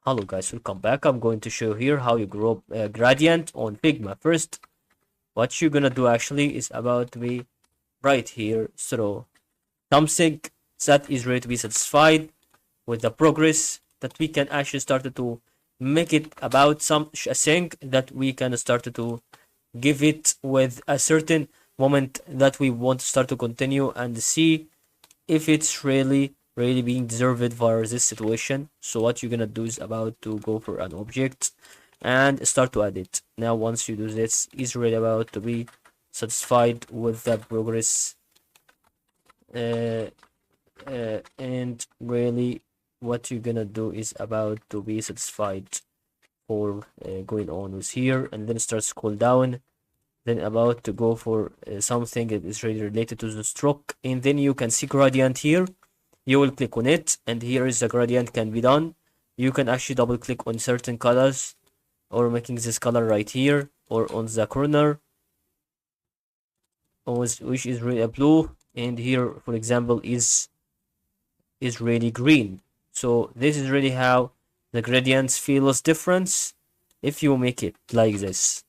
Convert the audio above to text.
Hello guys, welcome back. I'm going to show you here how you group gradient on Figma. First, what you're gonna do actually is about to be right here. So something that is ready to be satisfied with the progress that we can actually start to make it about some a thing that we can start to give it with a certain moment that we want to start to continue and see if it's really being deserved for this situation. So what you're gonna do is about to go for an object and start to add it. Now once you do this, it's really about to be satisfied with the progress, uh, and really what you're gonna do is about to be satisfied for going on with here, and then start scroll down, then about to go for something that is really related to the stroke, and then you can see gradient here. You will click on it, and here is the gradient can be done. You can actually double click on certain colors, or making this color right here, or on the corner, which is really a blue, and here for example is really green. So this is really how the gradients feels difference if you make it like this.